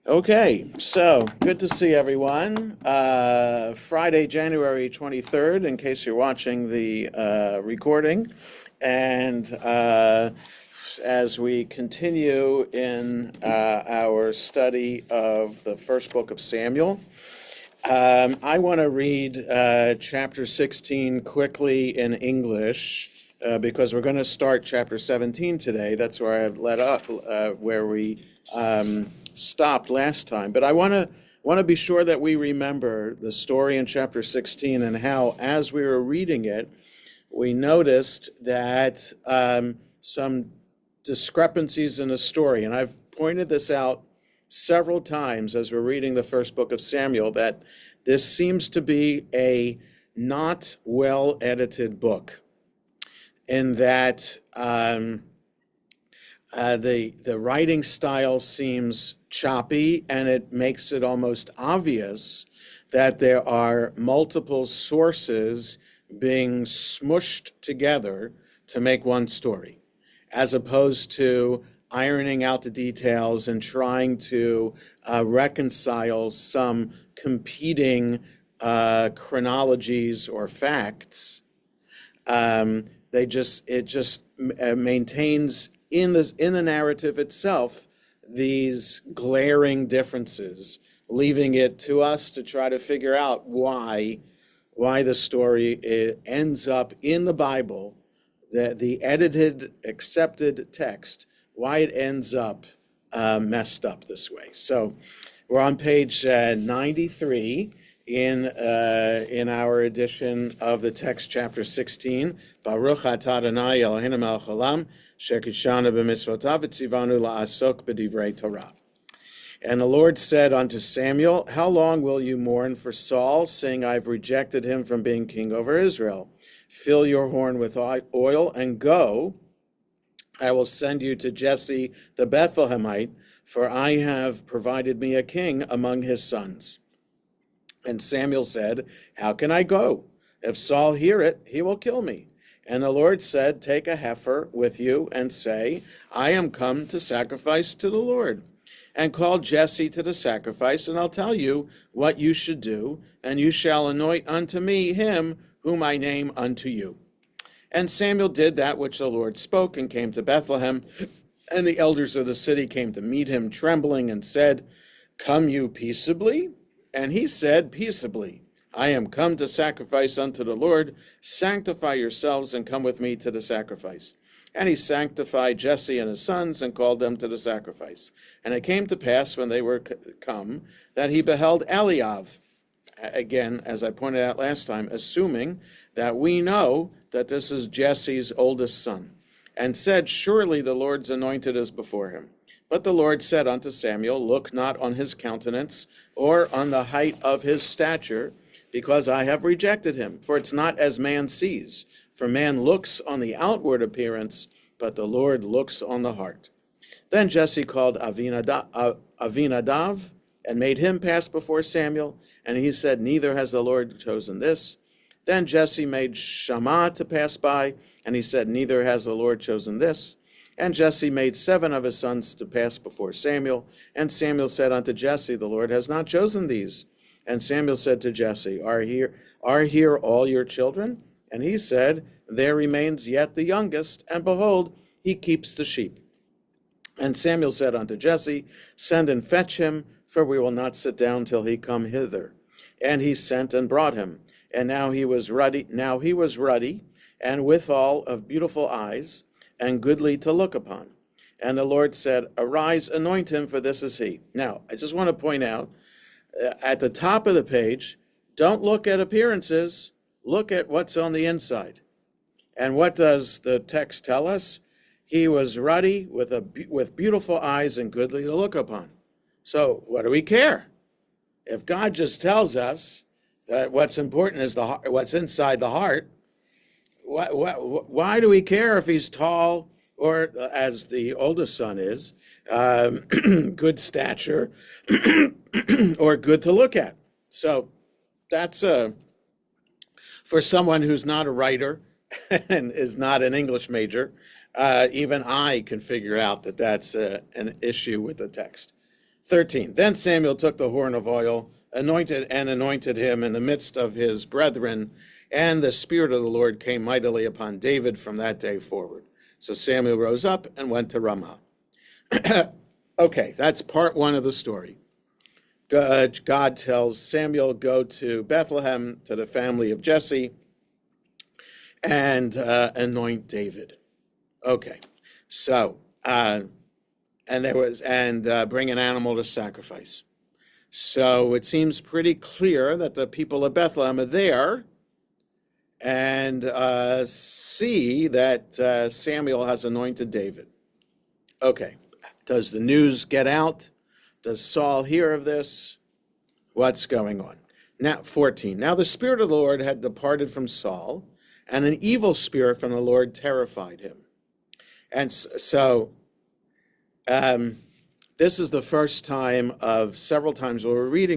Okay, so good to see everyone. Friday, January 23rd, in case you're watching the recording. And as we continue in our study of the first book of Samuel, I want to read chapter 16 quickly in English because we're going to start chapter 17 today. That's where I've let up, where we stopped last time. But I want to be sure that we remember the story in chapter 16 and how, as we were reading it, we noticed that some discrepancies in the story. And I've pointed this out several times as we're reading the first book of Samuel that this seems to be a not well edited book, in that the writing style seems choppy, and it makes it almost obvious that there are multiple sources being smushed together to make one story, as opposed to ironing out the details and trying to reconcile some competing chronologies or facts. It just maintains in the narrative itself these glaring differences, leaving it to us to try to figure out why the story ends up in the Bible, the edited, accepted text, why it ends up messed up this way. So we're on page 93 in our edition of the text, chapter 16. Baruch atah Adonai Eloheinu melech haolam, shekidshanu b'mitzvotav v'tzivanu la'asok b'divrei Torah. And the Lord said unto Samuel, how long will you mourn for Saul, saying, I've rejected him from being king over Israel? Fill your horn with oil and go. I will send you to Jesse the Bethlehemite, for I have provided me a king among his sons. And Samuel said, how can I go? If Saul hear it, he will kill me. And the Lord said, take a heifer with you and say, I am come to sacrifice to the Lord. And call Jesse to the sacrifice, and I'll tell you what you should do, and you shall anoint unto me him whom I name unto you. And Samuel did that which the Lord spoke, and came to Bethlehem. And the elders of the city came to meet him, trembling, and said, come you peaceably? And he said, peaceably. I am come to sacrifice unto the Lord. Sanctify yourselves, and come with me to the sacrifice. And he sanctified Jesse and his sons, and called them to the sacrifice. And it came to pass, when they were come, that he beheld Eliab, again, as I pointed out last time, assuming that we know that this is Jesse's oldest son, and said, surely the Lord's anointed is before him. But the Lord said unto Samuel, look not on his countenance, or on the height of his stature, because I have rejected him. For it's not as man sees. For man looks on the outward appearance, but the Lord looks on the heart. Then Jesse called Avinadav and made him pass before Samuel, and he said, neither has the Lord chosen this. Then Jesse made Shammah to pass by, and he said, neither has the Lord chosen this. And Jesse made 7 of his sons to pass before Samuel. And Samuel said unto Jesse, the Lord has not chosen these. And Samuel said to Jesse, are here all your children? And he said, there remains yet the youngest, and behold, he keeps the sheep. And Samuel said unto Jesse, send and fetch him, for we will not sit down till he come hither. And he sent and brought him. And now he was ruddy, and withal of beautiful eyes, and goodly to look upon. And the Lord said, arise, anoint him, for this is he. Now, I just want to point out, at the top of the page, don't look at appearances, look at what's on the inside. And what does the text tell us? He was ruddy, with beautiful eyes, and goodly to look upon. So what do we care? If God just tells us that what's important is what's inside the heart, why do we care if he's tall, or, as the oldest son is, good stature, or good to look at? So that's for someone who's not a writer and is not an English major, even I can figure out that that's an issue with the text. 13. Then Samuel took the horn of oil, anointed him in the midst of his brethren, and the Spirit of the Lord came mightily upon David from that day forward. So Samuel rose up and went to Ramah. Okay, that's part one of the story. God tells Samuel, go to Bethlehem, to the family of Jesse, and anoint David. Okay, so bring an animal to sacrifice. So it seems pretty clear that the people of Bethlehem are there and see that Samuel has anointed David. Okay, does the news get out? Does Saul hear of this? What's going on? Now, 14. Now the Spirit of the Lord had departed from Saul, and an evil spirit from the Lord terrified him. And so this is the first time of several times we'll read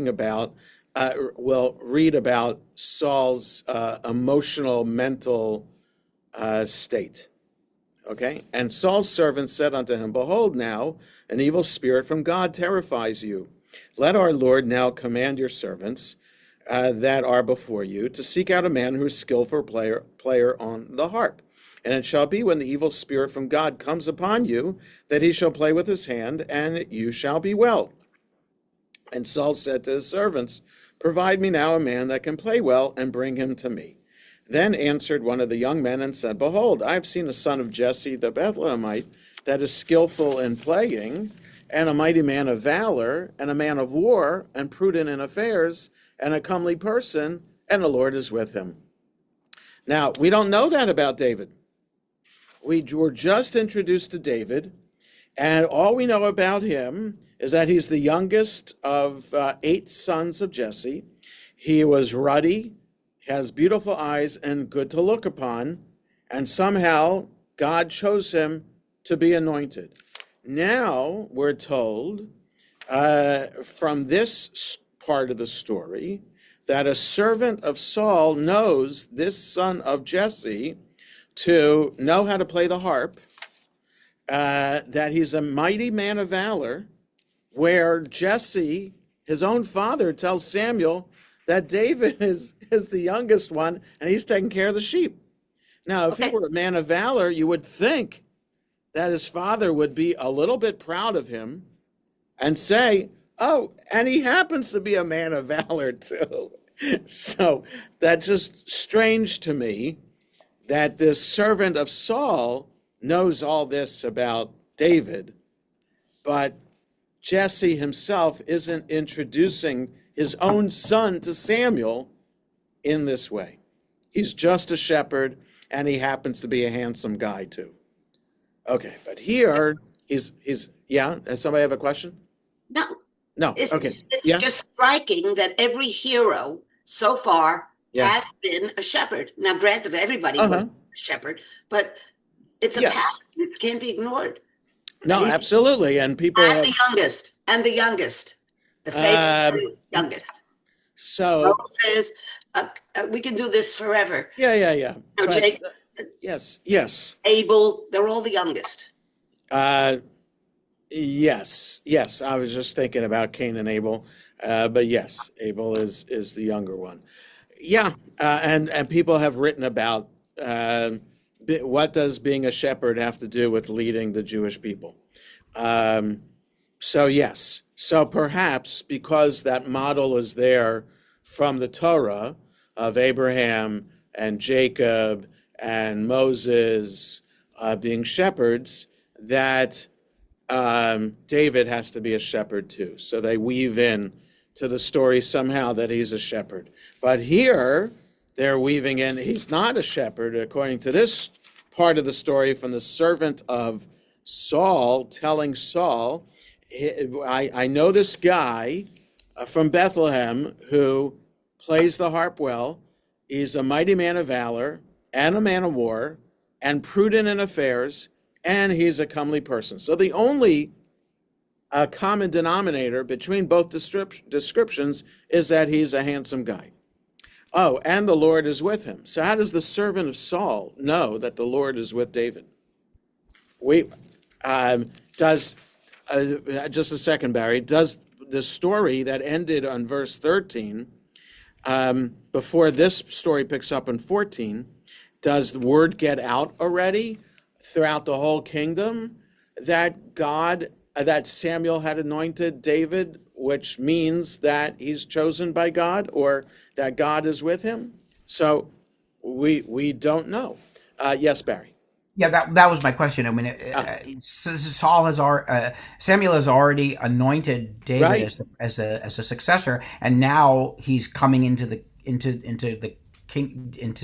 about Saul's emotional, mental state. Okay? And Saul's servant said unto him, behold now, an evil spirit from God terrifies you. Let our Lord now command your servants that are before you to seek out a man who is skillful player on the harp. And it shall be when the evil spirit from God comes upon you, that he shall play with his hand, and you shall be well. And Saul said to his servants, provide me now a man that can play well, and bring him to me. Then answered one of the young men and said, behold, I have seen a son of Jesse the Bethlehemite that is skillful in playing, and a mighty man of valor, and a man of war, and prudent in affairs, and a comely person, and the Lord is with him. Now, we don't know that about David. We were just introduced to David, and all we know about him is that he's the youngest of 8 sons of Jesse. He was ruddy, has beautiful eyes, and good to look upon, and somehow God chose him to be anointed. Now we're told from this part of the story that a servant of Saul knows this son of Jesse to know how to play the harp, that he's a mighty man of valor, where Jesse, his own father, tells Samuel that David is the youngest one and he's taking care of the sheep. Now, if he were a man of valor, you would think that his father would be a little bit proud of him and say, oh, and he happens to be a man of valor too. So that's just strange to me that this servant of Saul knows all this about David, but Jesse himself isn't introducing his own son to Samuel in this way. He's just a shepherd, and he happens to be a handsome guy too. Okay, but here he's yeah. Does somebody have a question? No. Okay. It's just striking that every hero so far has been a shepherd. Now, granted, everybody was a shepherd, but it's a pattern. It can't be ignored. No, absolutely. And people the youngest, the favorite youngest. So says we can do this forever. Yeah. No, Jake. Yes. Abel, they're all the youngest. Yes. I was just thinking about Cain and Abel, but yes, Abel is the younger one. Yeah, and people have written about what does being a shepherd have to do with leading the Jewish people. So yes, so perhaps because that model is there from the Torah of Abraham and Jacob and Moses being shepherds, that David has to be a shepherd too. So they weave in to the story somehow that he's a shepherd. But here they're weaving in, he's not a shepherd, according to this part of the story from the servant of Saul telling Saul, I know this guy from Bethlehem who plays the harp well. He's a mighty man of valor and a man of war and prudent in affairs, and he's a comely person. So the only common denominator between both descriptions is that he's a handsome guy. Oh, and the Lord is with him. So how does the servant of Saul know that the Lord is with David? just a second, Barry. Does the story that ended on verse 13, before this story picks up in 14, does the word get out already throughout the whole kingdom that Samuel had anointed David, which means that he's chosen by God or that God is with him? So we don't know. Yes, Barry. Yeah, that was my question. I mean, Samuel has already anointed David Right. as a successor, and now he's coming into the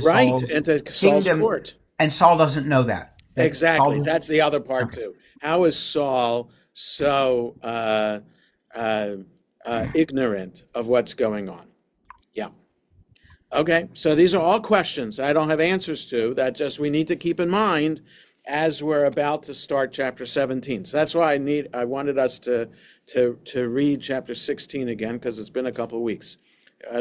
Right, Saul's into Saul's kingdom, court. and Saul doesn't know that. Exactly. Saul. That's the other part Okay. too. How is Saul so ignorant of what's going on? Yeah. Okay. So these are all questions I don't have answers to, that just we need to keep in mind as we're about to start chapter 17. So that's why I wanted us to read chapter 16 again, because it's been a couple of weeks.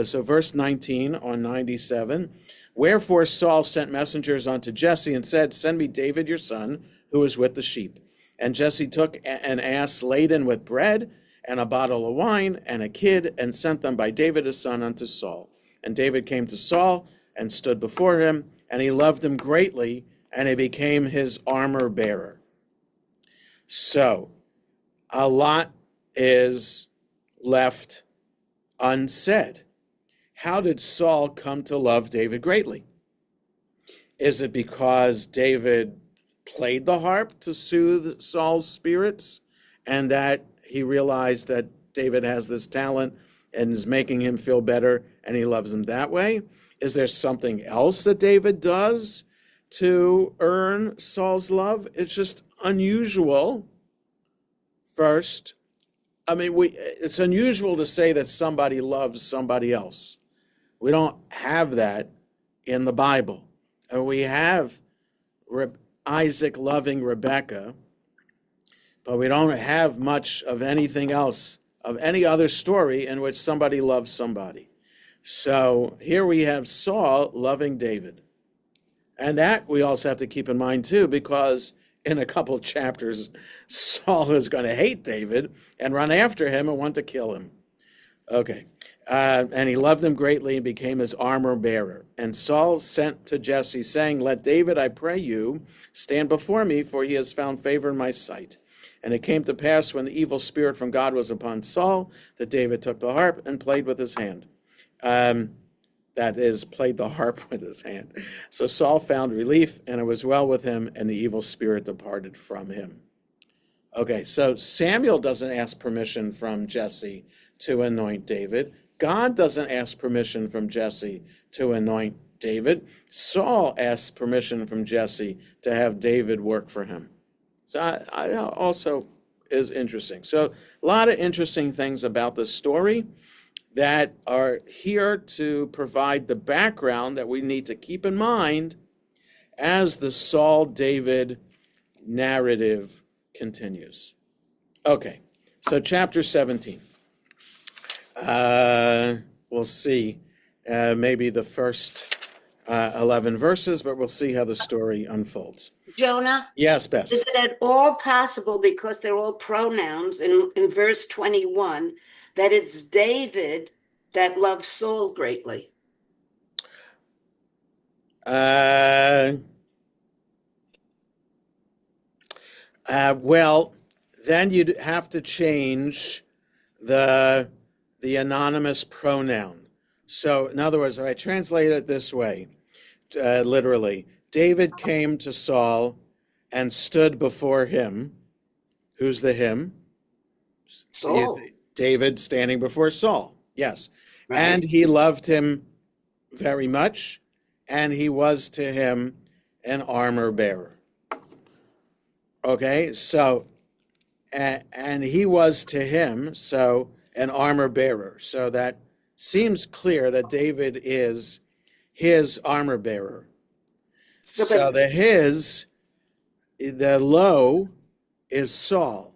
So verse 19 on 97, wherefore Saul sent messengers unto Jesse and said, send me David your son, who is with the sheep. And Jesse took an ass laden with bread and a bottle of wine and a kid, and sent them by David his son unto Saul. And David came to Saul and stood before him, and he loved him greatly, and he became his armor bearer. So a lot is left unsaid. How did Saul come to love David greatly? Is it because David played the harp to soothe Saul's spirits, and that he realized that David has this talent and is making him feel better, and he loves him that way? Is there something else that David does to earn Saul's love? It's just unusual. First, I mean, it's unusual to say that somebody loves somebody else. We don't have that in the Bible. We have Isaac loving Rebekah, but we don't have much of anything else, of any other story in which somebody loves somebody. So here we have Saul loving David. And that we also have to keep in mind too, because in a couple of chapters, Saul is going to hate David and run after him and want to kill him. Okay. And he loved him greatly and became his armor bearer. And Saul sent to Jesse, saying, let David, I pray you, stand before me, for he has found favor in my sight. And it came to pass, when the evil spirit from God was upon Saul, that David took the harp and played with his hand. That is, played the harp with his hand. So Saul found relief, and it was well with him, and the evil spirit departed from him. Okay, so Samuel doesn't ask permission from Jesse to anoint David. God doesn't ask permission from Jesse to anoint David. Saul asks permission from Jesse to have David work for him. So I also is interesting. So a lot of interesting things about this story that are here to provide the background that we need to keep in mind as the Saul-David narrative continues. Okay, so chapter 17. We'll see maybe the first 11 verses, but we'll see how the story unfolds. Jonah? Yes, Bess. Is it at all possible, because they're all pronouns in verse 21, that it's David that loves Saul greatly? Well, then you'd have to change the anonymous pronoun. So in other words, if I translate it this way, literally, David came to Saul and stood before him. Who's the him? Saul. David standing before Saul. Yes. Right. And he loved him very much, and he was to him an armor bearer. Okay, so, and he was to him, so, an armor bearer. So that seems clear that David is his armor bearer. So the low is Saul.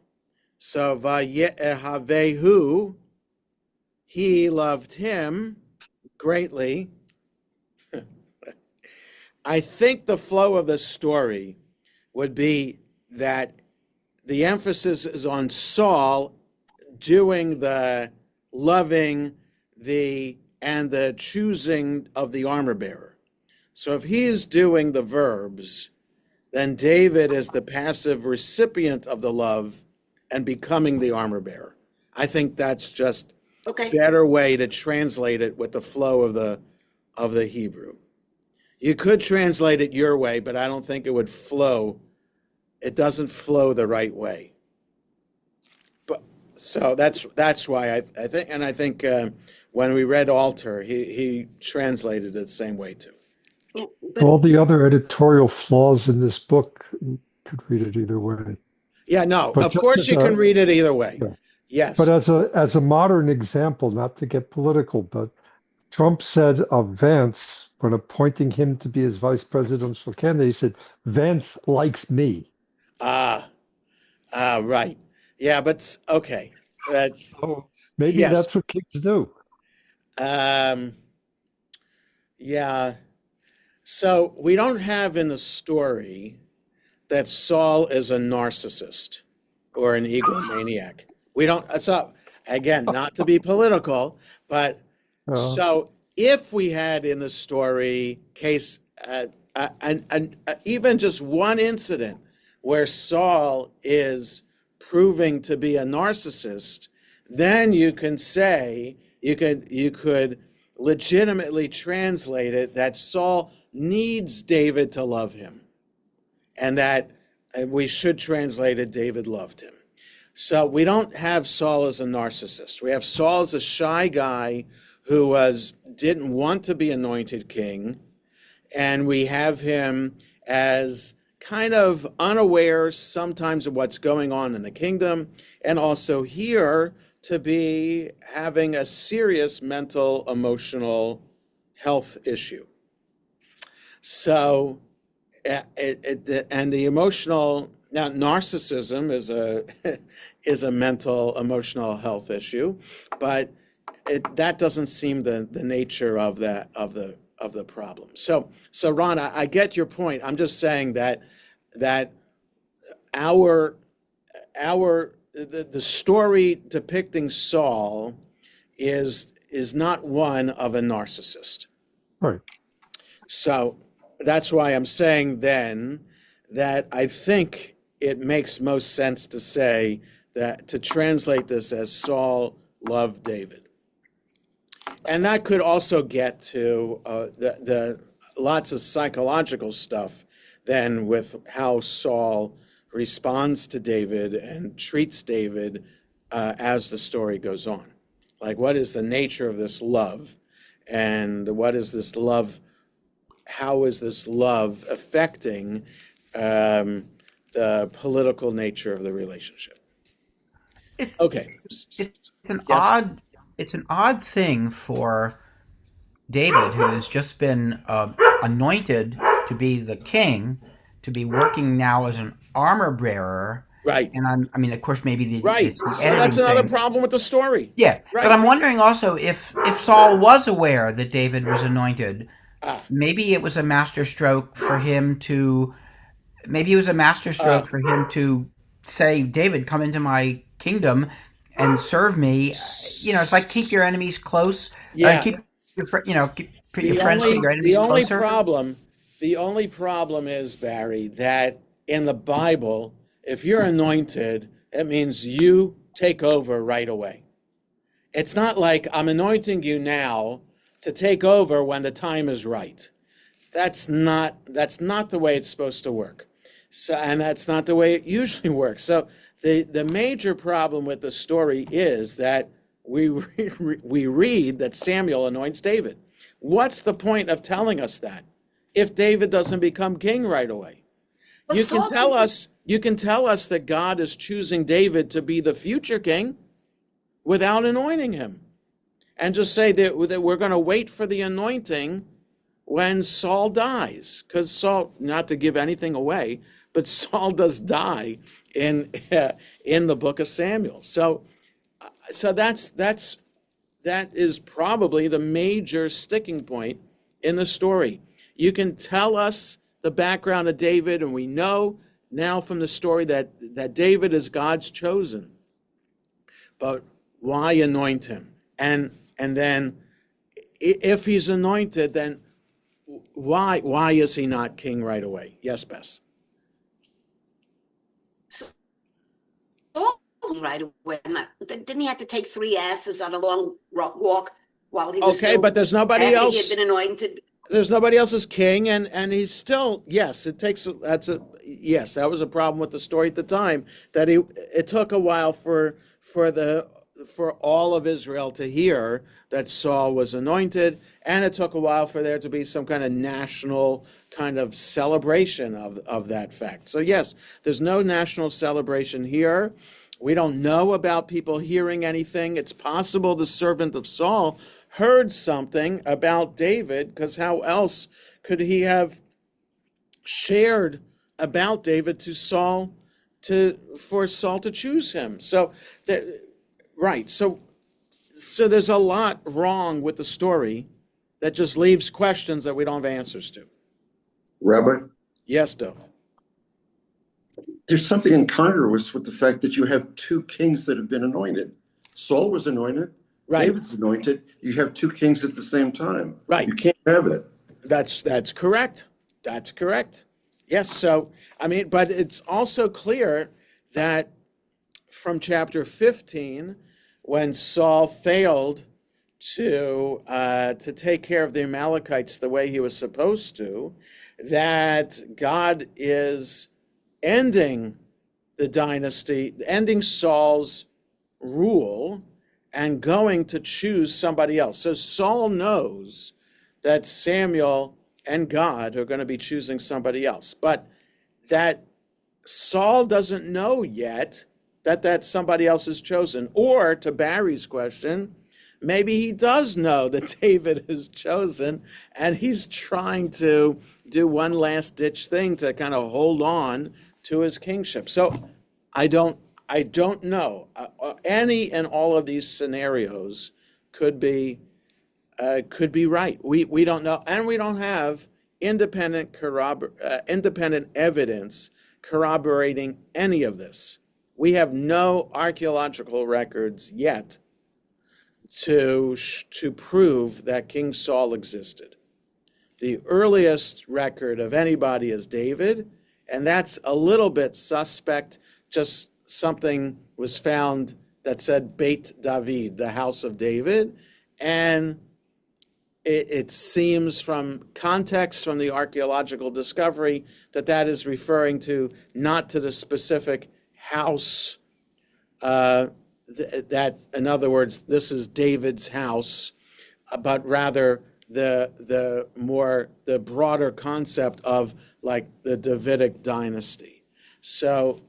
So Vayehavehu, he loved him greatly. I think the flow of the story would be that the emphasis is on Saul doing the loving, and the choosing of the armor bearer. So if he's doing the verbs, then David is the passive recipient of the love and becoming the armor bearer. I think that's just a better way to translate it with the flow of the Hebrew. You could translate it your way, but I don't think it would flow. It doesn't flow the right way. But so that's why I think, and I think when we read Alter, he translated it the same way too. Yeah, all the other editorial flaws in this book, you could read it either way. Yeah, no, But of just course as you a- can read it either way. Yeah. Yes. But as a modern example, not to get political, but Trump said of Vance when appointing him to be his vice presidential candidate, he said, "Vance likes me." Right. Yeah, but okay. So maybe Yes. that's what kids do. Yeah. So we don't have in the story that Saul is a narcissist or an egomaniac. We don't. So again, not to be political, but so if we had in the story case, even just one incident where Saul is proving to be a narcissist, then you can say you could legitimately translate it that Saul needs David to love him, and that we should translate it David loved him. So we don't have Saul as a narcissist. We have Saul as a shy guy who didn't want to be anointed king, and we have him as kind of unaware sometimes of what's going on in the kingdom, and also here to be having a serious mental, emotional health issue. So, and the emotional, now narcissism is a mental, emotional health issue, but that doesn't seem the nature of the problem. So Ron, I get your point. I'm just saying that the story depicting Saul is not one of a narcissist. Right. So that's why I'm saying then that I think it makes most sense to say that, to translate this as Saul loved David. And that could also get to the lots of psychological stuff then with how Saul responds to David and treats David as the story goes on. Like, what is the nature of this love? And what is this love? How is this love affecting the political nature of the relationship? Okay. It's an Yes. odd thing for David, who has just been anointed to be the king, to be working now as an armor bearer. Right. And I mean, of course, maybe Right. it's the So that's editing another thing. problem with the story. Yeah, Right. but I'm wondering also if Saul was aware that David was anointed, maybe it was a masterstroke for him to. Maybe it was a masterstroke for him to say, "David, come into my kingdom and serve me." You know, it's like keep your enemies close. Yeah. Keep your put your friends, keep your enemies The only closer. problem is, Barry, that in the Bible, if you're anointed, it means you take over right away. It's not like I'm anointing you now to take over when the time is right. That's not the way it's supposed to work. So, and that's not the way it usually works. So the major problem with the story is that we read that Samuel anoints David. What's the point of telling us that if David doesn't become king right away? Well, You Saul can tell us that God is choosing David to be the future king without anointing him, and just say that we're going to wait for the anointing when Saul dies, because Saul, not to give anything away, but Saul does die in the book of Samuel. So that is probably the major sticking point in the story. You can tell us the background of David, and we know now from the story that David is God's chosen. But why anoint him? And then if he's anointed, then why is he not king right away? Yes, Bess. Right away. Didn't he have to take 3 asses on a long walk while he was okay, but there's nobody else. He had been anointed. There's nobody else as king, and he's still, yes, it takes, yes, that was a problem with the story at the time, that it took a while for all of Israel to hear that Saul was anointed, and it took a while for there to be some kind of national kind of celebration of that fact. So yes, there's no national celebration here. We don't know about people hearing anything. It's possible the servant of Saul heard something about David, because how else could he have shared about David to Saul, for Saul to choose him? So, right. So there's a lot wrong with the story that just leaves questions that we don't have answers to. Rabbi? Yes, Dov. There's something incongruous with the fact that you have 2 kings that have been anointed. Saul was anointed. Right. David's anointed. You have 2 kings at the same time. Right. You can't have it. That's correct. That's correct. Yes. So, I mean, but it's also clear that from chapter 15, when Saul failed to take care of the Amalekites the way he was supposed to, that God is ending the dynasty, ending Saul's rule, and going to choose somebody else. So Saul knows that Samuel and God are going to be choosing somebody else, but that Saul doesn't know yet that somebody else is chosen. Or, to Barry's question, maybe he does know that David is chosen, and he's trying to do one last ditch thing to kind of hold on to his kingship. So I don't know. Any and all of these scenarios could be right. We don't know, and we don't have independent evidence corroborating any of this. We have no archaeological records yet to prove that King Saul existed. The earliest record of anybody is David, and that's a little bit suspect. Just something was found that said Beit David, the house of David, and it seems from context from the archaeological discovery that is referring to not to the specific house, that in other words, this is David's house, but rather the broader concept of like the Davidic dynasty. So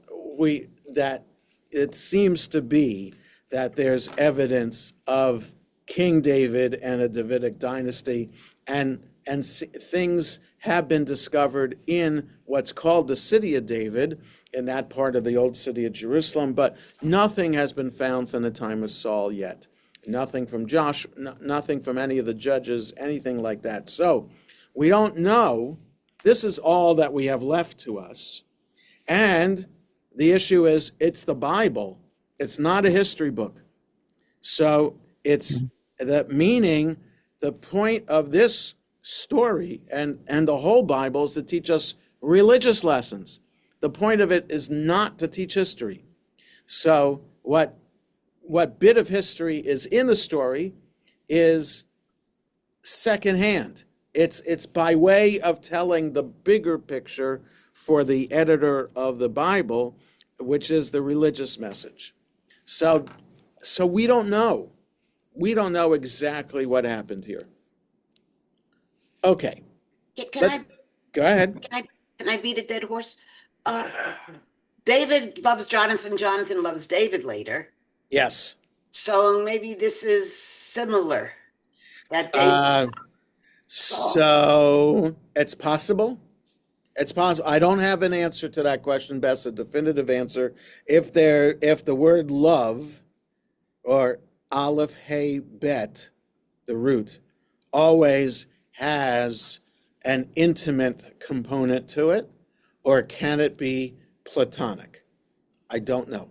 that it seems to be that there's evidence of King David and a Davidic dynasty, and things have been discovered in what's called the city of David, in that part of the old city of Jerusalem, but nothing has been found from the time of Saul yet. Nothing from Joshua, nothing from any of the judges, anything like that. So we don't know. This is all that we have left to us. And the issue is, it's the Bible. It's not a history book. So it's the point of this story and the whole Bible is to teach us religious lessons. The point of it is not to teach history. So what bit of history is in the story is secondhand. It's by way of telling the bigger picture for the editor of the Bible, which is the religious message. So we don't know. We don't know exactly what happened here. Okay. Go ahead. Can I beat a dead horse? David loves Jonathan. Jonathan loves David later. Yes. So maybe this is similar. That David. So it's possible. It's possible. I don't have an answer to that question, Bess, a definitive answer. If the word love, or Aleph, Hey, Bet, the root, always has an intimate component to it, or can it be Platonic? I don't know.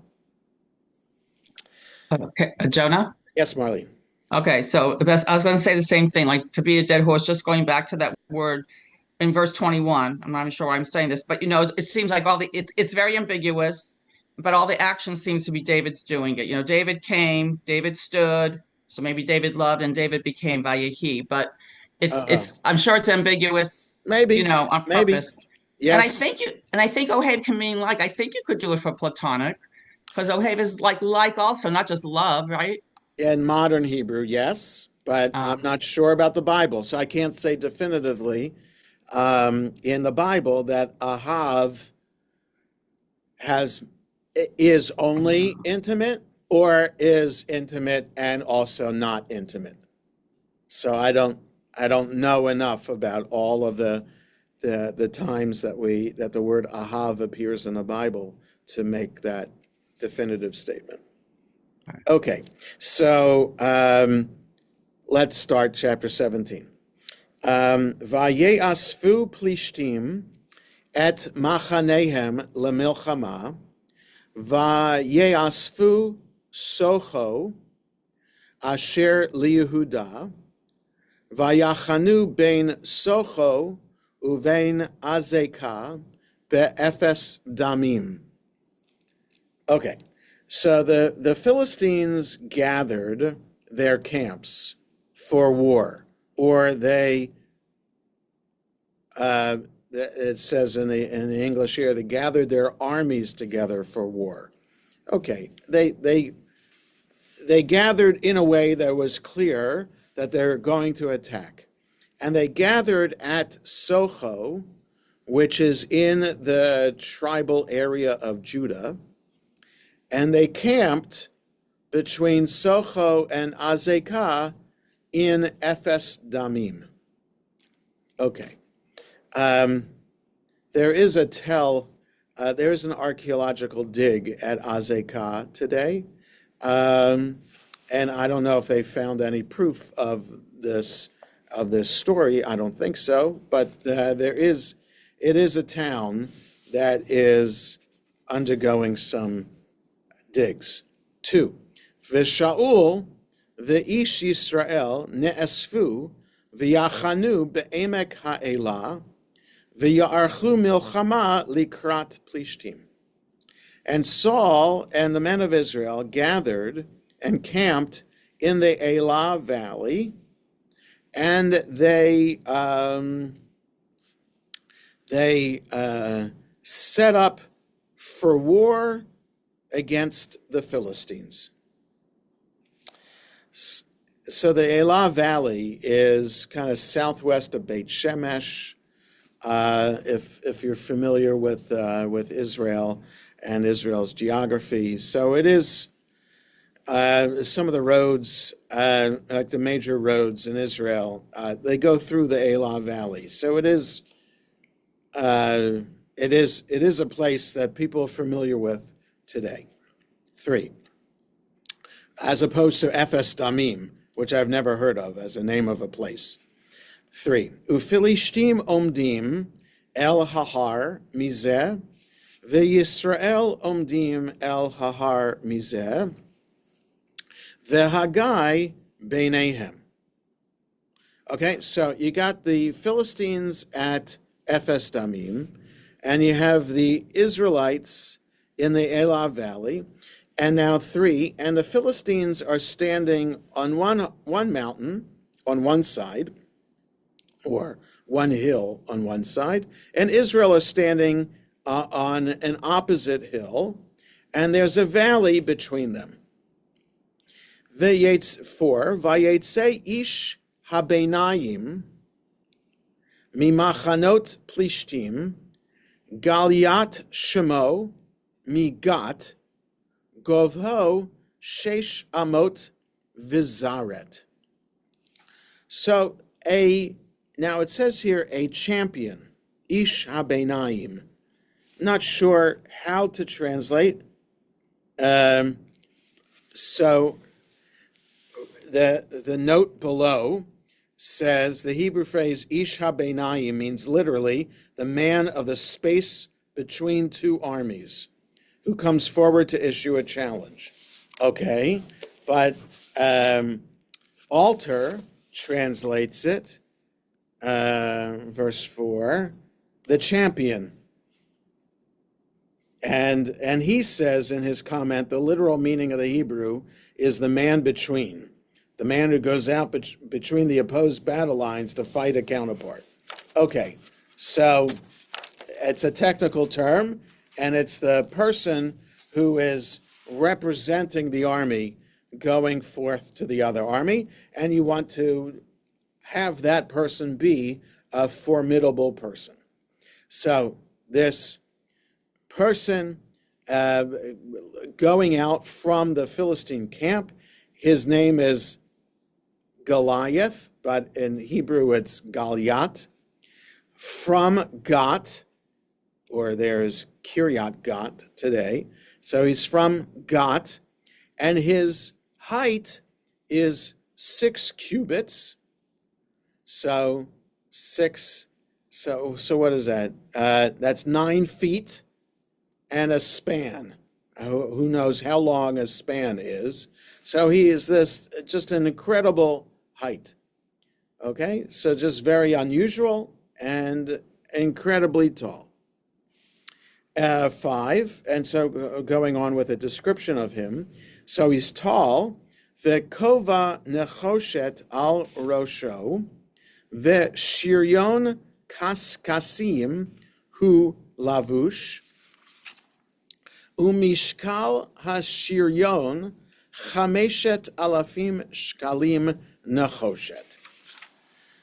Okay, Jonah? Yes, Marlene. Okay, so I was going to say the same thing, like to beat a dead horse, just going back to that word in verse 21. I'm not even sure why I'm saying this, but it seems like it's very ambiguous, but all the action seems to be David's doing it. David came, David stood, so maybe David loved and David became Vayehi, but I'm sure it's ambiguous, Maybe. on Maybe. purpose. Yes. And I think Ohev can mean like, I think you could do it for Platonic, because Ohev is like also, not just love, right? In modern Hebrew, yes, but I'm not sure about the Bible, so I can't say definitively in the Bible that Ahav is only intimate or is intimate and also not intimate. So I don't know enough about all of the times that the word Ahav appears in the Bible to make that definitive statement. Okay, so let's start chapter 17. Vayeasfu plishtim et machanehem lemilchama, vayeasfu socho asher liYehuda, vayachanu bein socho uvein azekah be'efes damim. Okay. So the Philistines gathered their camps for war, or it says in the English here, they gathered their armies together for war. Okay, they gathered in a way that was clear that they're going to attack, and they gathered at Socho, which is in the tribal area of Judah. And they camped between Socho and Azekah in Ephes Damim. Okay. There is an archaeological dig at Azekah today. And I don't know if they found any proof of this story. I don't think so. But it is a town that is undergoing some digs. 2. V'Shaul v'ish Yisrael ne'esfu v'yachanu be'emek ha'elah v'ya'archu milchama likrat plishtim. And Saul and the men of Israel gathered and camped in the Elah valley, and they set up for war against the Philistines. So the Elah Valley is kind of southwest of Beit Shemesh. If you're familiar with Israel and Israel's geography, so it is some of the roads, like the major roads in Israel, they go through the Elah Valley. So it is a place that people are familiar with today. 3. As opposed to Ephes Damim, which I've never heard of as a name of a place. 3. Ufilishtim omdim el hahar mizeh, veYisrael omdim el hahar mizeh, veHagai beinehem. Okay, so you got the Philistines at Ephes Damim, and you have the Israelites in the Elah Valley, and now 3, and the Philistines are standing on one mountain on one side, or one hill on one side, and Israel is standing on an opposite hill, and there's a valley between them. 4, Vayetze ish habeinayim mimachanot plishtim Galiat Shemo Migat Govho Shesh Amot Vizaret. So now it says here a champion, Ish HaBeinayim. Not sure how to translate. So the note below says the Hebrew phrase Ish HaBeinayim means literally the man of the space between two armies who comes forward to issue a challenge. Okay, but Alter translates it, verse 4, the champion. And he says in his comment, the literal meaning of the Hebrew is the man between, the man who goes out between the opposed battle lines to fight a counterpart. Okay, so it's a technical term, and it's the person who is representing the army going forth to the other army, and you want to have that person be a formidable person. So this person going out from the Philistine camp, his name is Goliath, but in Hebrew it's Goliath, from Gat, or there's Kiryat Gat today. So he's from Gat, and his height is 6 cubits. So what is that? That's 9 feet and a span. Who knows how long a span is? So he is just an incredible height. Okay, so just very unusual and incredibly tall. 5, and so going on with a description of him. So he's tall. Ve'kova nechoshet al rosho, ve'shiryon kaskasim hu lavush, umishkal hashiryon chameshet alafim shkalim nechoshet.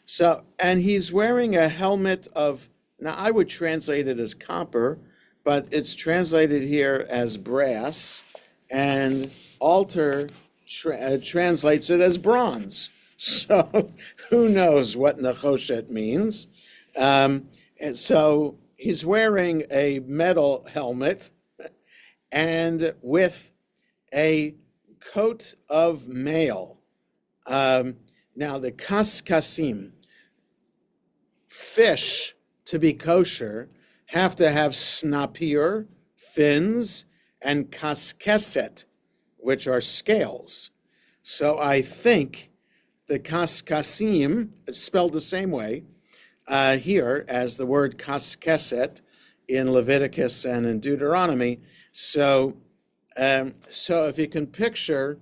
So, and he's wearing a helmet of, now I would translate it as copper, but it's translated here as brass, and Alter translates it as bronze. So who knows what nechoshet means? And so he's wearing a metal helmet and with a coat of mail. Now the kaskasim, fish to be kosher have to have snapir, fins, and kaskeset, which are scales. So I think the kaskasim, it's spelled the same way here as the word kaskeset in Leviticus and in Deuteronomy. So if you can picture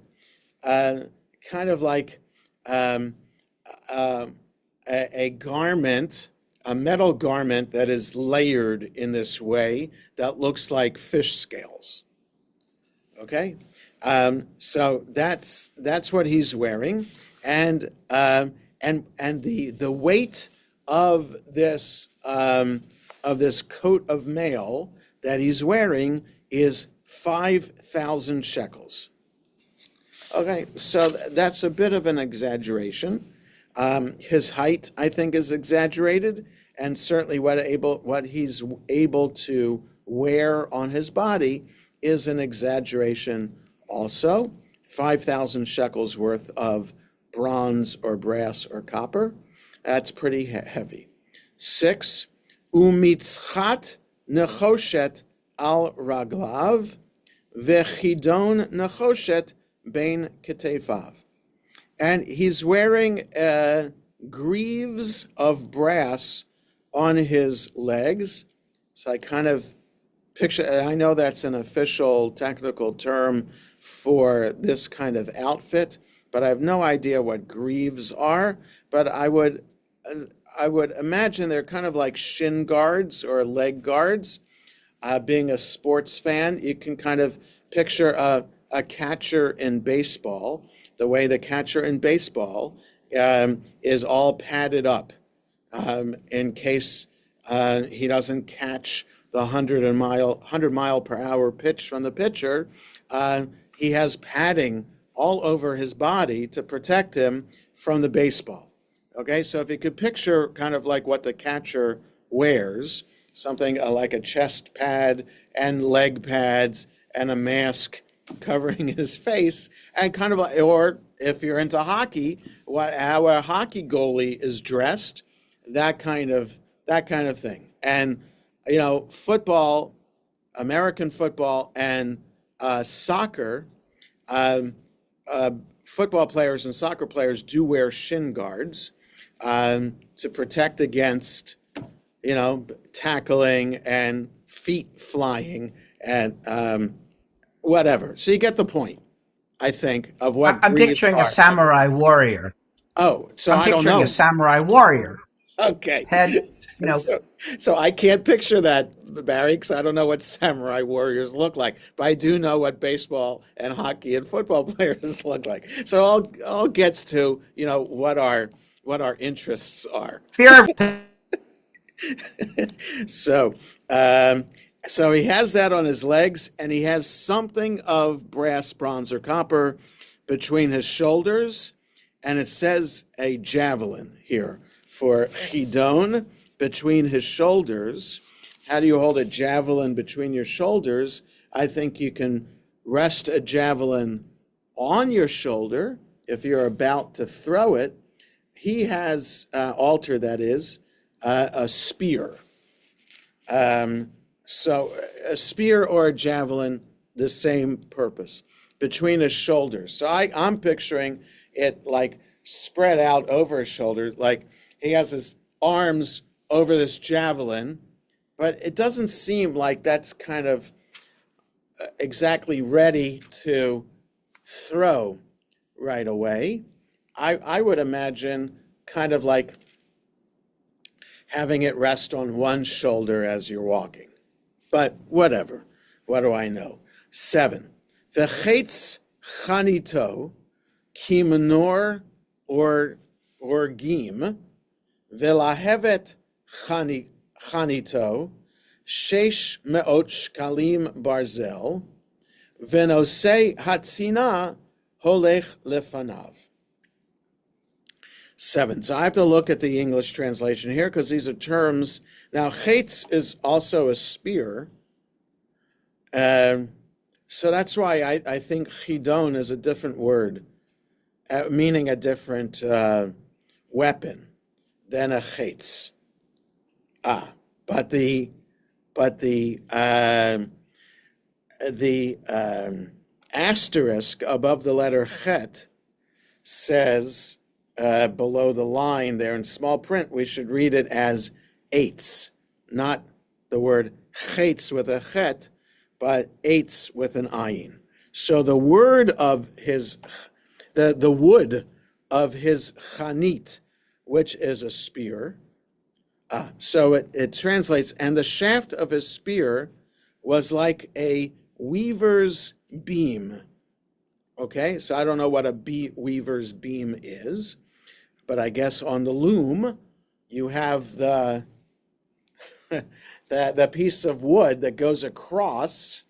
kind of like a garment, a metal garment that is layered in this way that looks like fish scales. Okay, so that's what he's wearing, and the weight of this coat of mail that he's wearing is 5,000 shekels. Okay, so that's a bit of an exaggeration. His height, I think, is exaggerated, and certainly what he's able to wear on his body is an exaggeration also. 5,000 shekels worth of bronze or brass or copper. That's pretty heavy. 6, umitzchat nechoshet al raglav vechidon nechoshet bein ketefav. And he's wearing greaves of brass on his legs. So I kind of picture, I know that's an official technical term for this kind of outfit, but I have no idea what greaves are. But I would imagine they're kind of like shin guards or leg guards. Being a sports fan, you can kind of picture a catcher in baseball. The way the catcher in baseball is all padded up in case he doesn't catch the 100 mile per hour pitch from the pitcher. He has padding all over his body to protect him from the baseball. Okay, so if you could picture kind of like what the catcher wears, something like a chest pad and leg pads and a mask covering his face, and kind of like, or if you're into hockey, how a hockey goalie is dressed, that kind of thing. And football, American football, and soccer. Um, Football players and soccer players do wear shin guards to protect against, tackling and feet flying and whatever. So you get the point, I think, of what I'm breeds picturing a are. samurai warrior. Oh, so I'm I don't picturing know. a samurai warrior. Okay. Head, So I can't picture that, Barry, because I don't know what samurai warriors look like, but I do know what baseball and hockey and football players look like. So all gets to what our interests are. fear. So so he has that on his legs, and he has something of brass, bronze, or copper between his shoulders, and it says a javelin here for Chidon between his shoulders. How do you hold a javelin between your shoulders? I think you can rest a javelin on your shoulder if you're about to throw it. He has, Alter that is, a spear. So a spear or a javelin, the same purpose, between his shoulders. So I'm picturing it like spread out over his shoulder, like he has his arms over this javelin, but it doesn't seem like that's kind of exactly ready to throw right away. I would imagine kind of like having it rest on one shoulder as you're walking. But whatever. What do I know? 7. V'chetz chanito ki menor or gim v'lahevet chanito shesh meot shkalim barzel v'nosei hatzina holech lefanav. 7. So I have to look at the English translation here because these are terms. Now, chetz is also a spear. So that's why I think chidon is a different word, meaning a different weapon than a chetz. But the asterisk above the letter chet says below the line there in small print, we should read it as eitz, not the word chetz with a chet, but eitz with an ayin. So the word of his, the wood of his chanit, which is a spear, so it translates, and the shaft of his spear was like a weaver's beam. Okay, so I don't know what a weaver's beam is, but I guess on the loom you have the piece of wood that goes across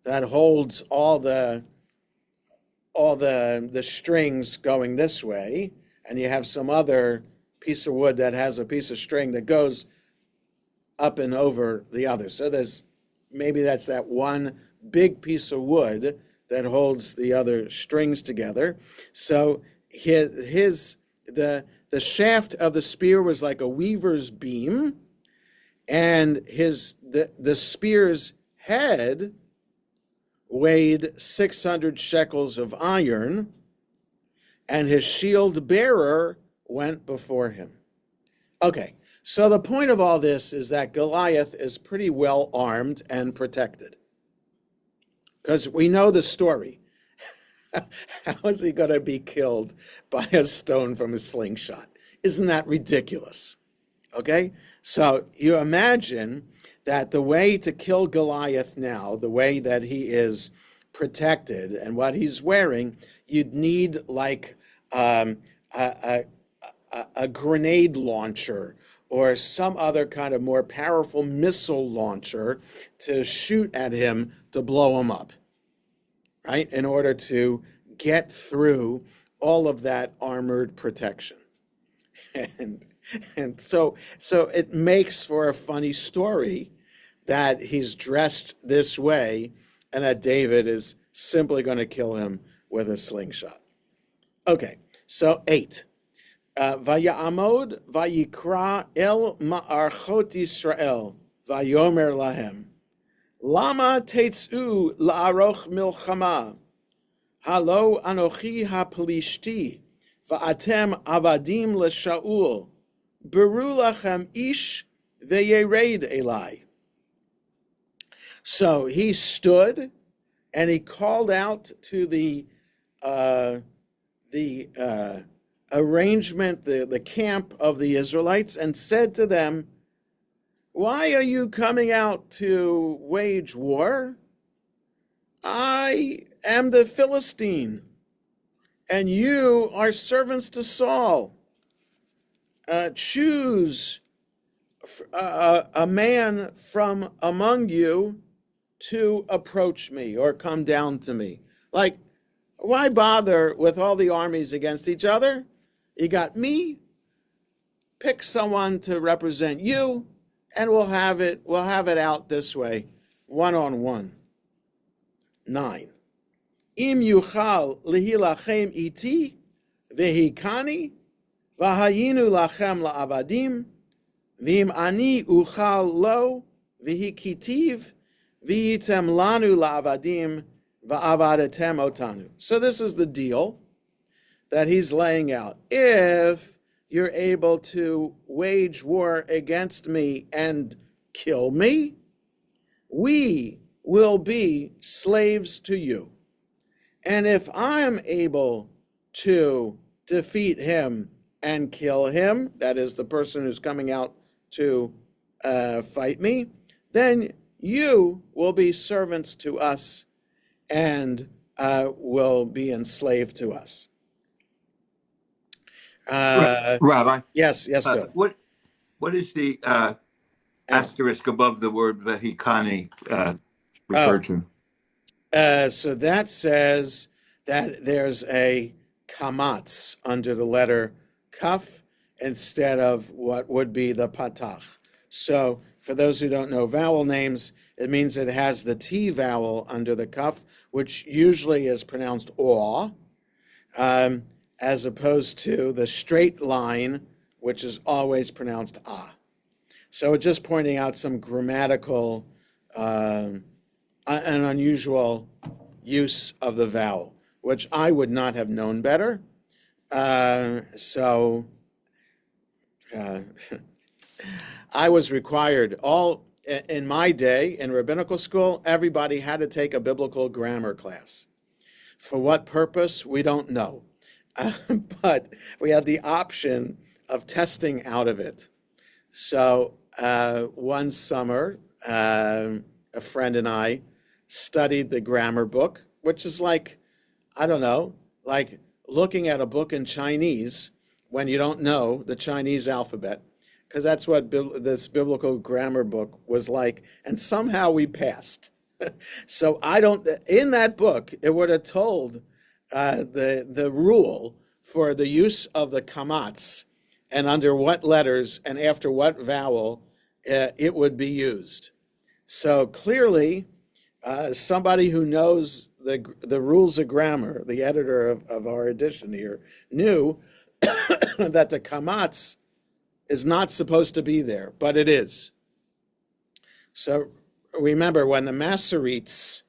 that holds all the strings going this way, and you have some other piece of wood that has a piece of string that goes up and over the other. So maybe that's that one big piece of wood that holds the other strings together. So the shaft of the spear was like a weaver's beam, and the spear's head weighed 600 shekels of iron, and his shield bearer went before him. Okay, so the point of all this is that Goliath is pretty well armed and protected. Because we know the story. How is he going to be killed by a stone from a slingshot? Isn't that ridiculous? Okay? So you imagine that the way to kill Goliath now, the way that he is protected and what he's wearing, you'd need like a grenade launcher or some other kind of more powerful missile launcher to shoot at him to blow him up, right? In order to get through all of that armored protection. And so it makes for a funny story that he's dressed this way and that David is simply going to kill him with a slingshot. Okay, so 8. Vayamod vayikra el ma'archot Yisrael Vayomer lahem, Lama tetzu la'aroch milchama, Halo anochi ha'plishti, Va'atem avadim l'Shaul, Beru lachem ish ve'yered elai. So he stood and he called out to the arrangement, the camp of the Israelites, and said to them, "Why are you coming out to wage war? I am the Philistine, and you are servants to Saul. Choose a man from among you to approach me or come down to me." Like, why bother with all the armies against each other? You got me. Pick someone to represent you, and we'll have it out this way, one-on-one. 9. Im yuchal lihilachem iti vehikani vahayinu lachem la'avadim v'im ani uchal lo vihikitiv v'yitem lanu la'avadim va'avadetem otanu. So this is the deal that he's laying out. If you're able to wage war against me and kill me, we will be slaves to you. And if I'm able to defeat him and kill him, that is the person who's coming out to fight me, then you will be servants to us and will be enslaved to us. Rabbi? Yes, Dov. What is the asterisk above the word vehikani referred to? So that says that there's a kamatz under the letter kaf instead of what would be the patach. So for those who don't know vowel names, it means it has the T vowel under the kaf, which usually is pronounced aw, as opposed to the straight line, which is always pronounced ah. So it's just pointing out some grammatical an unusual use of the vowel, which I would not have known better. I was required in my day in rabbinical school, everybody had to take a biblical grammar class. For what purpose, we don't know. But we had the option of testing out of it. So one summer, a friend and I studied the grammar book, which is like, I don't know, like looking at a book in Chinese when you don't know the Chinese alphabet, because that's what this biblical grammar book was like, and somehow we passed. So in that book, it would have told the rule for the use of the kamatz and under what letters and after what vowel it would be used. So clearly, somebody who knows the rules of grammar, the editor of our edition here, knew that the kamatz is not supposed to be there, but it is. So remember, when the Masoretes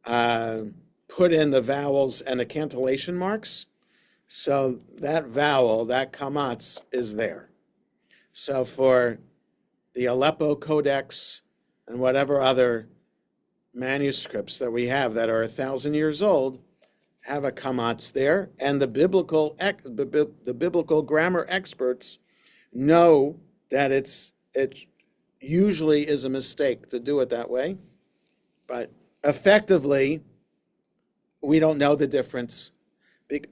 put in the vowels and the cantillation marks, so that vowel, that kamatz, is there. So for the Aleppo Codex and whatever other manuscripts that we have that are 1,000 years old have a kamatz there, and the biblical grammar experts know that it usually is a mistake to do it that way, but effectively we don't know the difference.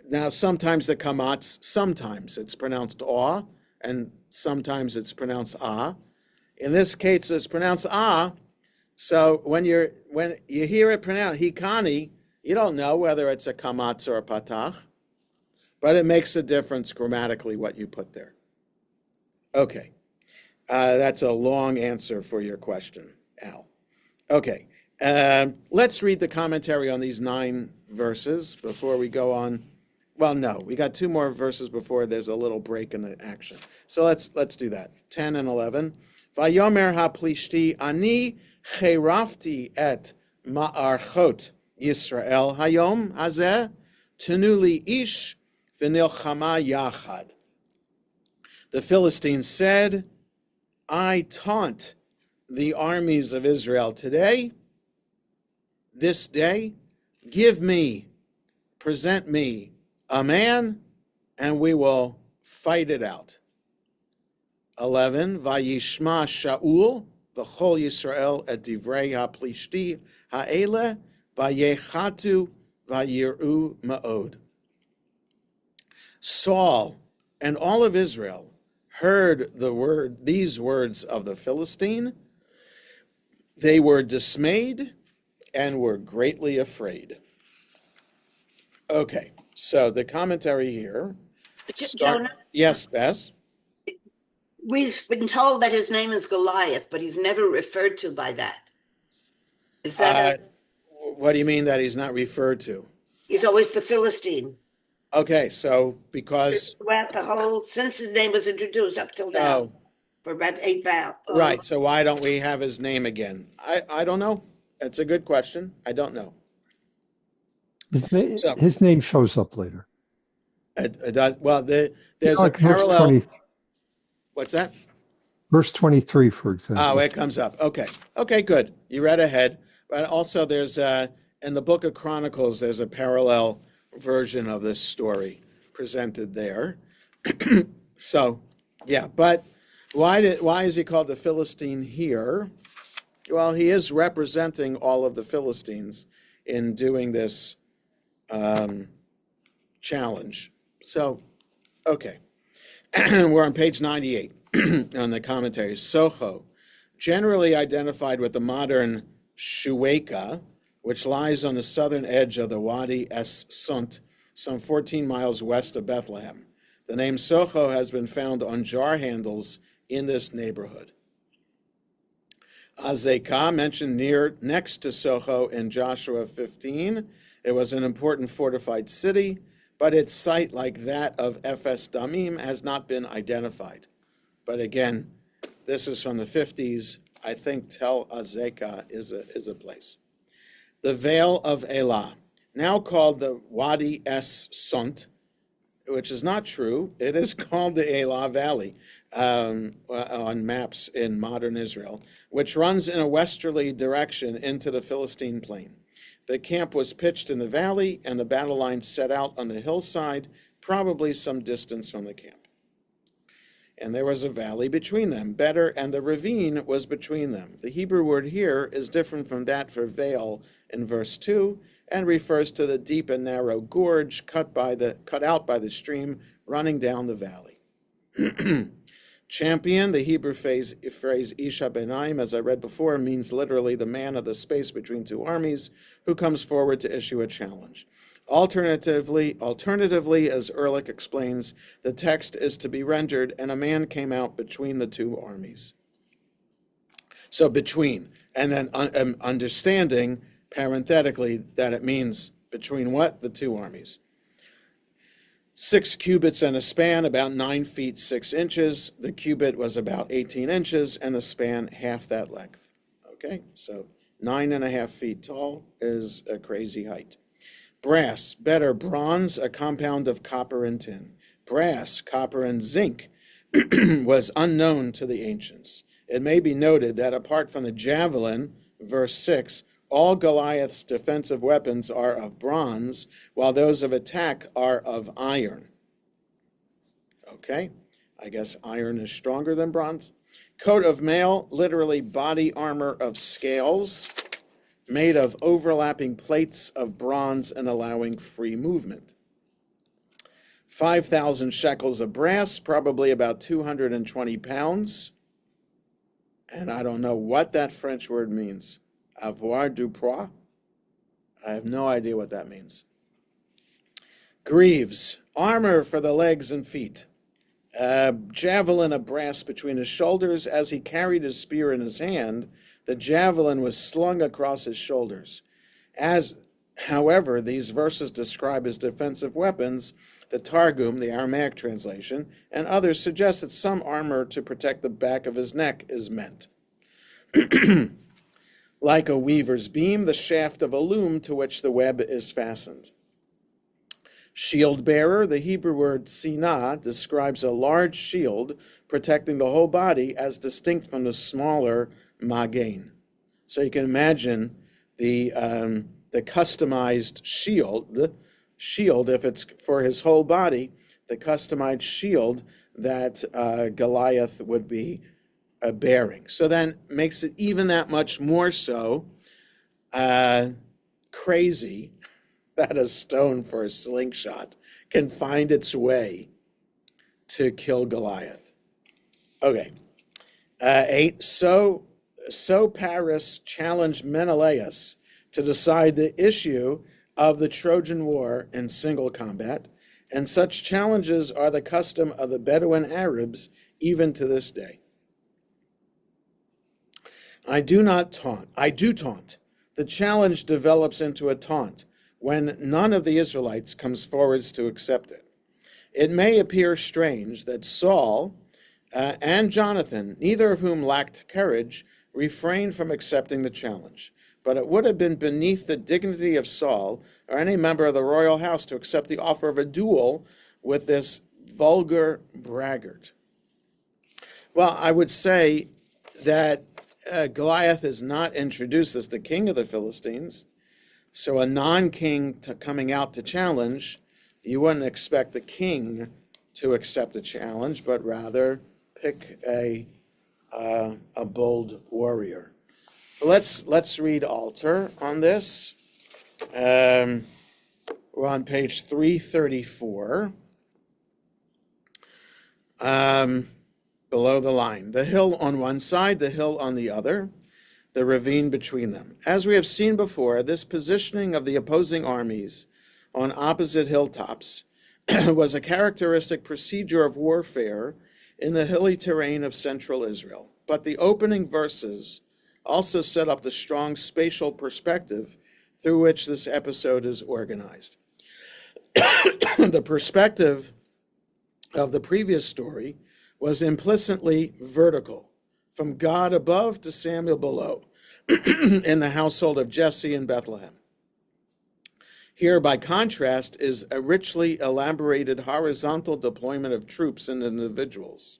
Now sometimes the kamatz, sometimes it's pronounced aw, and sometimes it's pronounced ah. In this case, it's pronounced ah. So when you hear it pronounced hikani, you don't know whether it's a kamatz or a patach, but it makes a difference grammatically what you put there. Okay, that's a long answer for your question, Al. Okay, let's read the commentary on these 9 verses before we go on. Well, no, we got 2 more verses before there's a little break in the action. So let's do that. 10 and 11. Vayomer haplishti ani cherafti et ma'archot Yisrael hayom hazeh tenuli ish v'nilchama yachad. The Philistines said, I taunt the armies of Israel today, this day, present me a man, and we will fight it out. 11, Vayishma Shaul, v'chol Yisrael et divrei haplishti ha'ele, vayechatu vayiru ma'od. Saul and all of Israel heard these words of the Philistine. They were dismayed and were greatly afraid. Okay, so the commentary here. Jonah? Yes, Bess? We've been told that his name is Goliath, but he's never referred to by that. Is that what do you mean that he's not referred to? He's always the Philistine. Okay, so because since his name was introduced up till now, for about 8 vows. Right, so why don't we have his name again? I don't know. That's a good question. I don't know. His name shows up later. Well, there's like a parallel. 20, What's that? Verse 23, for example. Oh, it comes up. Okay, good. You read ahead. But also there's in the book of Chronicles, there's a parallel version of this story presented there. So, yeah, but why is he called the Philistine here? Well, he is representing all of the Philistines in doing this challenge. So, okay. We're on page 98 on the commentary. Socho, generally identified with the modern Shueika, which lies on the southern edge of the Wadi Es Sunt, some 14 miles west of Bethlehem. The name Socho has been found on jar handles in this neighborhood. Azekah, mentioned next to Socho in Joshua 15. It was an important fortified city, but its site, like that of Ephes Damim, has not been identified. But again, this is from the 50s. I think Tel Azekah is a place. The Vale of Elah, now called the Wadi Es Sunt, which is not true. It is called the Elah Valley on maps in modern Israel, which runs in a westerly direction into the Philistine plain. The camp was pitched in the valley, and the battle line set out on the hillside, probably some distance from the camp. And there was a valley between them, and the ravine was between them. The Hebrew word here is different from that for vale in verse 2, and refers to the deep and narrow gorge cut out by the stream running down the valley. Champion, the Hebrew phrase Isha Benaim, as I read before, means literally the man of the space between two armies who comes forward to issue a challenge. Alternatively, as Ehrlich explains, the text is to be rendered, and a man came out between the two armies. So between, and then understanding parenthetically that it means between what? The two armies. 6 cubits and a span, about 9 feet 6 inches. The cubit was about 18 inches, and the span half that length. Okay, so 9.5 feet tall is a crazy height. Brass, better bronze, a compound of copper and tin. Brass, copper, and zinc was unknown to the ancients. It may be noted that apart from the javelin, verse 6, all Goliath's defensive weapons are of bronze, while those of attack are of iron. Okay, I guess iron is stronger than bronze. Coat of mail, literally body armor of scales, made of overlapping plates of bronze and allowing free movement. 5,000 shekels of brass, probably about 220 pounds. And I don't know what that French word means. Avoir du poids? I have no idea what that means. Greaves, armor for the legs and feet. A javelin of brass between his shoulders. As he carried his spear in his hand, the javelin was slung across his shoulders. As However, these verses describe as defensive weapons. The Targum, the Aramaic translation, and others suggest that some armor to protect the back of his neck is meant. Like a weaver's beam, the shaft of a loom to which the web is fastened. Shield bearer, the Hebrew word sinah, describes a large shield protecting the whole body as distinct from the smaller magen. So you can imagine the customized shield, if it's for his whole body, the customized shield that Goliath would be bearing. So then makes it even that much more so crazy that a stone for a slingshot can find its way to kill Goliath. Okay. 8. So Paris challenged Menelaus to decide the issue of the Trojan War in single combat, and such challenges are the custom of the Bedouin Arabs even to this day. I do taunt. The challenge develops into a taunt when none of the Israelites comes forwards to accept it. It may appear strange that Saul and Jonathan, neither of whom lacked courage, refrained from accepting the challenge. But it would have been beneath the dignity of Saul or any member of the royal house to accept the offer of a duel with this vulgar braggart. Well, I would say that Goliath is not introduced as the king of the Philistines. So a non-king coming out to challenge, you wouldn't expect the king to accept the challenge, but rather pick a bold warrior. Let's read Alter on this. We're on page 334. Below the line. The hill on one side, the hill on the other, the ravine between them. As we have seen before, this positioning of the opposing armies on opposite hilltops was a characteristic procedure of warfare in the hilly terrain of central Israel. But the opening verses also set up the strong spatial perspective through which this episode is organized. The perspective of the previous story was implicitly vertical, from God above to Samuel below, in the household of Jesse in Bethlehem. Here, by contrast, is a richly elaborated horizontal deployment of troops and individuals.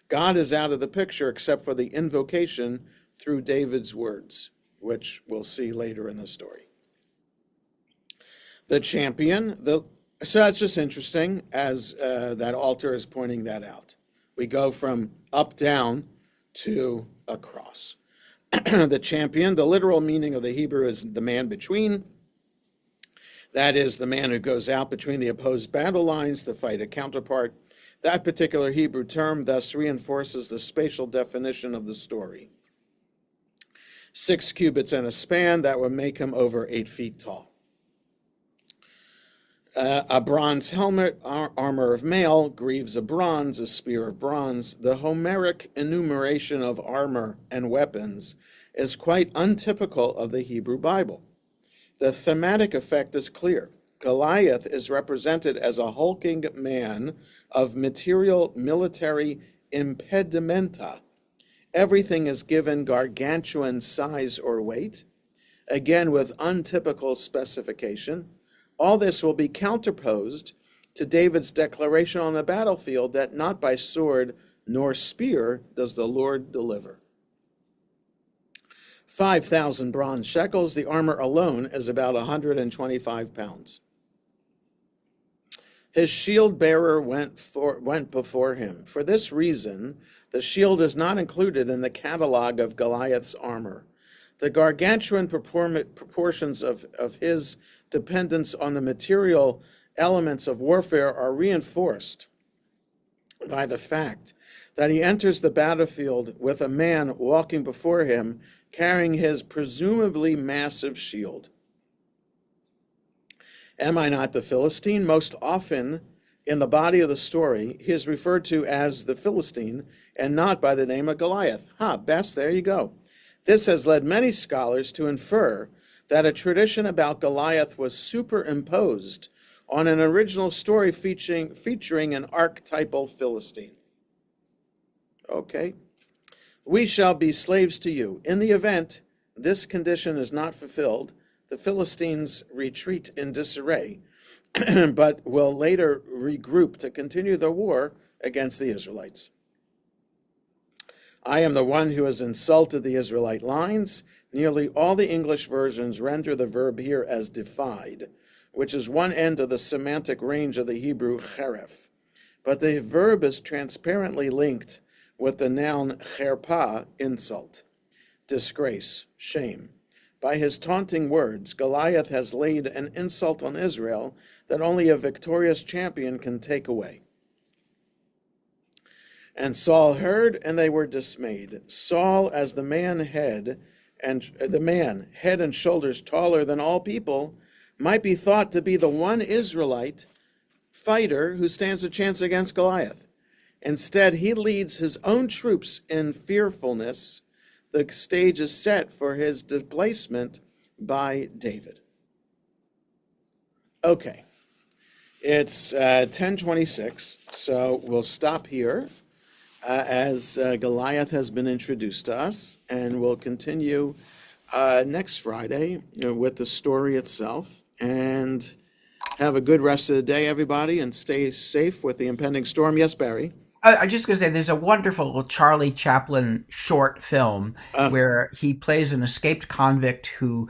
God is out of the picture except for the invocation through David's words, which we'll see later in the story. The champion, so that's just interesting as that Alter is pointing that out. We go from up, down to across. The champion, the literal meaning of the Hebrew is the man between. That is the man who goes out between the opposed battle lines to fight a counterpart. That particular Hebrew term thus reinforces the spatial definition of the story. 6 cubits and a span, that would make him over 8 feet tall. A bronze helmet, armor of mail, greaves of bronze, a spear of bronze. The Homeric enumeration of armor and weapons is quite untypical of the Hebrew Bible. The thematic effect is clear. Goliath is represented as a hulking man of material military impedimenta. Everything is given gargantuan size or weight, again with untypical specification. All this will be counterposed to David's declaration on the battlefield that not by sword nor spear does the Lord deliver. 5,000 bronze shekels, the armor alone is about 125 pounds. His shield bearer went before him. For this reason, the shield is not included in the catalog of Goliath's armor. The gargantuan proportions of his dependence on the material elements of warfare are reinforced by the fact that he enters the battlefield with a man walking before him carrying his presumably massive shield. Am I not the Philistine? Most often in the body of the story, he is referred to as the Philistine and not by the name of Goliath. Bess, there you go. This has led many scholars to infer that a tradition about Goliath was superimposed on an original story featuring an archetypal Philistine. Okay. We shall be slaves to you. In the event this condition is not fulfilled, the Philistines retreat in disarray, but will later regroup to continue the war against the Israelites. I am the one who has insulted the Israelite lines. Nearly all the English versions render the verb here as defied, which is one end of the semantic range of the Hebrew cheref. But the verb is transparently linked with the noun cherpa, insult, disgrace, shame. By his taunting words, Goliath has laid an insult on Israel that only a victorious champion can take away. And Saul heard, and they were dismayed. Saul, as the man head and shoulders taller than all people, might be thought to be the one Israelite fighter who stands a chance against Goliath. Instead, he leads his own troops in fearfulness. The stage is set for his displacement by David. Okay, it's 10:26, so we'll stop here as Goliath has been introduced to us, and we'll continue next Friday with the story itself. And have a good rest of the day, everybody, and stay safe with the impending storm. Yes, Barry? I just going to say there's a wonderful Charlie Chaplin short film where he plays an escaped convict who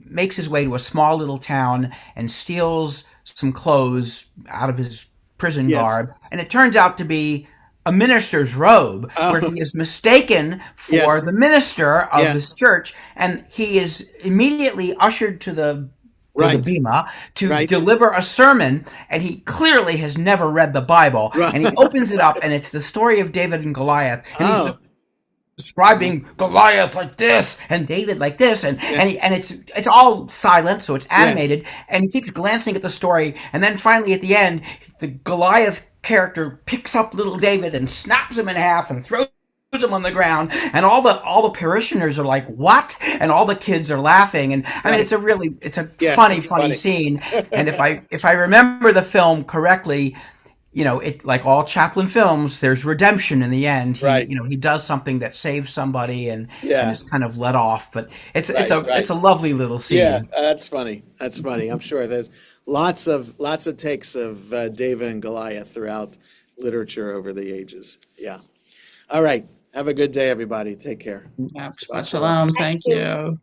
makes his way to a small little town and steals some clothes out of his prison garb. And it turns out to be a minister's robe, where he is mistaken for the minister of his church. And he is immediately ushered to the bima to deliver a sermon, and he clearly has never read the Bible. And he opens it up, and it's the story of David and Goliath, and he's describing Goliath like this and David like this, and it's all silent, so it's animated, and he keeps glancing at the story, and then finally at the end, the Goliath character picks up little David and snaps him in half and throws him on the ground, and all the parishioners are like, what? And all the kids are laughing, and I mean, it's a funny scene. And if I remember the film correctly, it, like all Chaplin films, there's redemption in the end. He does something that saves somebody and is kind of let off, but it's a lovely little scene. Yeah, that's funny. I'm sure there's lots of takes of David and Goliath throughout literature over the ages. Yeah. All right. Have a good day, everybody. Take care. Shalom. Thank you.